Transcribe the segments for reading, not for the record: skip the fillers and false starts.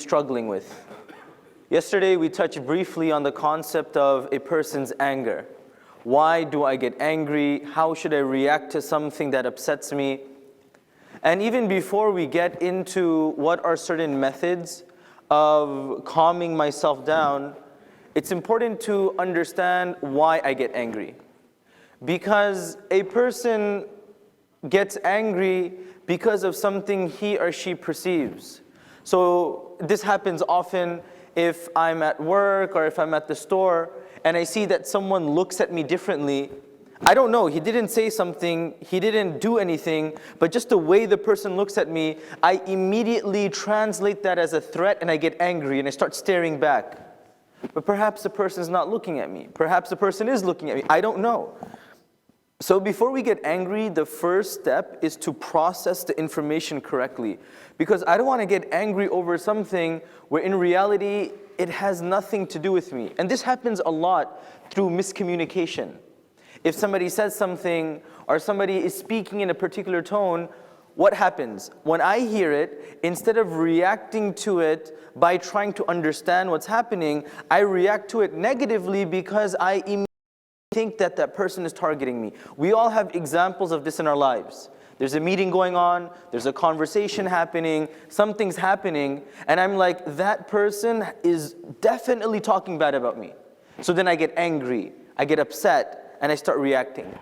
struggling with. Yesterday we touched briefly on the concept of a person's anger. Why do I get angry? How should I react to something that upsets me? And even before we get into what are certain methods of calming myself down, it's important to understand why I get angry. Because a person gets angry because of something he or she perceives. So this happens often if I'm at work or if I'm at the store and I see that someone looks at me differently. I don't know, he didn't say something, he didn't do anything, but just the way the person looks at me, I immediately translate that as a threat and I get angry and I start staring back. But perhaps the person is not looking at me. Perhaps the person is looking at me. I don't know. So before we get angry, the first step is to process the information correctly. Because I don't want to get angry over something where in reality, it has nothing to do with me. And this happens a lot through miscommunication. If somebody says something or somebody is speaking in a particular tone, what happens? When I hear it, instead of reacting to it by trying to understand what's happening, I react to it negatively because I immediately think that that person is targeting me. We all have examples of this in our lives. There's a meeting going on, there's a conversation happening, something's happening, and I'm like, that person is definitely talking bad about me. So then I get angry, I get upset, and I start reacting.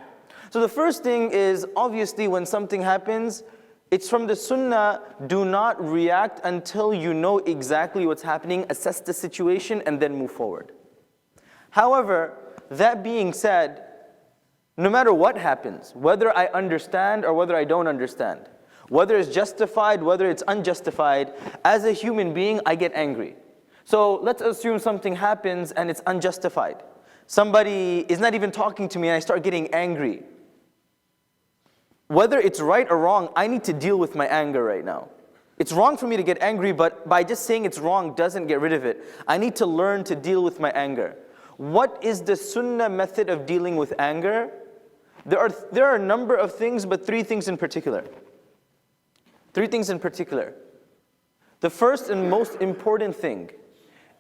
So the first thing is, obviously when something happens, it's from the sunnah, do not react until you know exactly what's happening, assess the situation, and then move forward. However, that being said, no matter what happens, whether I understand or whether I don't understand, whether it's justified, whether it's unjustified, as a human being, I get angry. So let's assume something happens and it's unjustified. Somebody is not even talking to me and I start getting angry. Whether it's right or wrong, I need to deal with my anger right now. It's wrong for me to get angry, but by just saying it's wrong doesn't get rid of it. I need to learn to deal with my anger. What is the sunnah method of dealing with anger? There are a number of things, but three things in particular. Three things in particular. The first and most important thing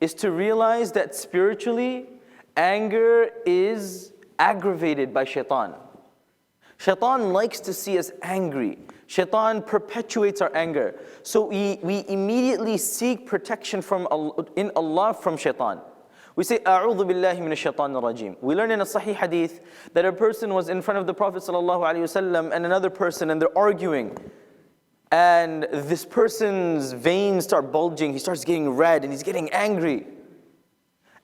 is to realize that spiritually, anger is aggravated by shaitan. Shaitan likes to see us angry. Shaitan perpetuates our anger. So we immediately seek protection in Allah from shaitan. We say, "A'udhu billahi minash shaitanir rajim." We learn in a Sahih hadith that a person was in front of the Prophet ﷺ and another person, and they're arguing. And this person's veins start bulging, he starts getting red, and he's getting angry.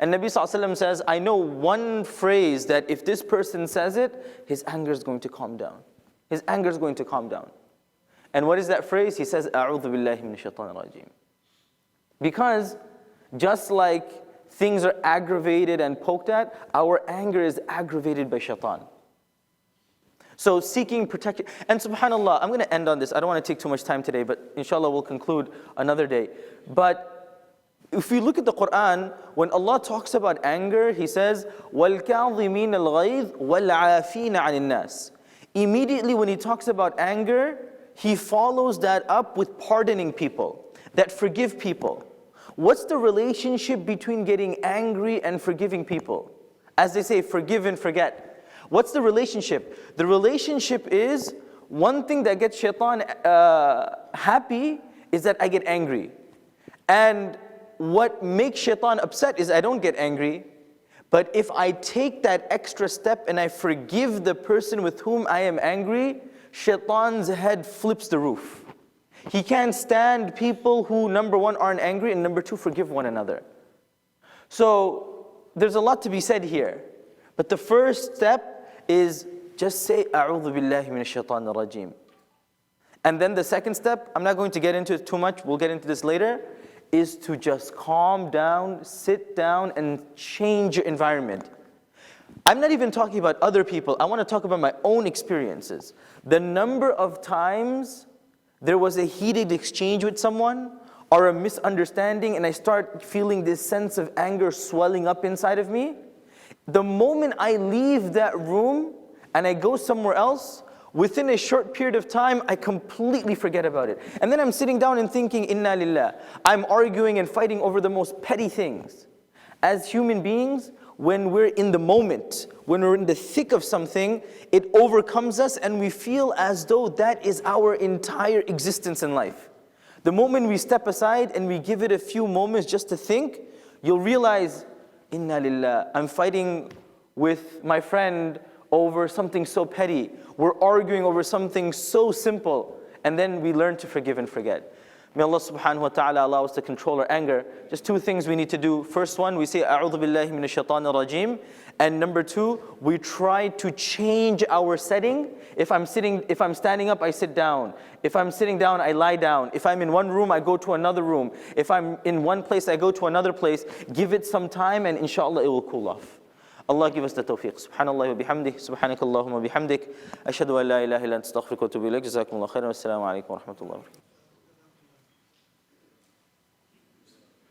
And Nabi ﷺ says, I know one phrase that if this person says it, his anger is going to calm down. His anger is going to calm down. And what is that phrase? He says, "A'udhu billahi minash shaitanir rajim." Because just like things are aggravated and poked at, our anger is aggravated by shaitan. So seeking protection, and subhanAllah, I'm going to end on this. I don't want to take too much time today, but inshallah we'll conclude another day. But if you look at the Quran, when Allah talks about anger, He says, وَالْكَاظِمِينَ الْغَيْظِ وَالْعَافِينَ عَنِ النَّاسِ. Immediately when He talks about anger, He follows that up with pardoning people, that forgive people. What's the relationship between getting angry and forgiving people? As they say, forgive and forget. What's the relationship? The relationship is, one thing that gets shaitan happy is that I get angry. And what makes shaitan upset is I don't get angry. But if I take that extra step and I forgive the person with whom I am angry, shaitan's head flips the roof. He can't stand people who, number one, aren't angry, and number two, forgive one another. So there's a lot to be said here. But the first step is just say, "A'udhu billahi minash shaitanir rajim." And then the second step, I'm not going to get into it too much, we'll get into this later, is to just calm down, sit down, and change your environment. I'm not even talking about other people. I want to talk about my own experiences. The number of times there was a heated exchange with someone or a misunderstanding and I start feeling this sense of anger swelling up inside of me. The moment I leave that room and I go somewhere else, within a short period of time, I completely forget about it. And then I'm sitting down and thinking, Inna lillah. I'm arguing and fighting over the most petty things. As human beings, when we're in the moment, when we're in the thick of something, it overcomes us and we feel as though that is our entire existence in life. The moment we step aside and we give it a few moments just to think, you'll realize, Inna lillah, I'm fighting with my friend over something so petty. We're arguing over something so simple. And then we learn to forgive and forget. May Allah subhanahu wa ta'ala allow us to control our anger. Just two things we need to do. First one, we say, A'udhu billahi minash shaitanir rajim. And number two, we try to change our setting. If I'm standing up, I sit down. If I'm sitting down, I lie down. If I'm in one room, I go to another room. If I'm in one place, I go to another place. Give it some time and inshallah it will cool off. Allah give us the tawfiq. Subhanallah wa bihamdih. Subhanakallahumma bihamdik. Ashhadu an la ilaha illa anta astaghfiruka wa atubu ilayk. Jazakumullah khairan. Wassalamu alaikum wa rahmatullahi wa barakatuh.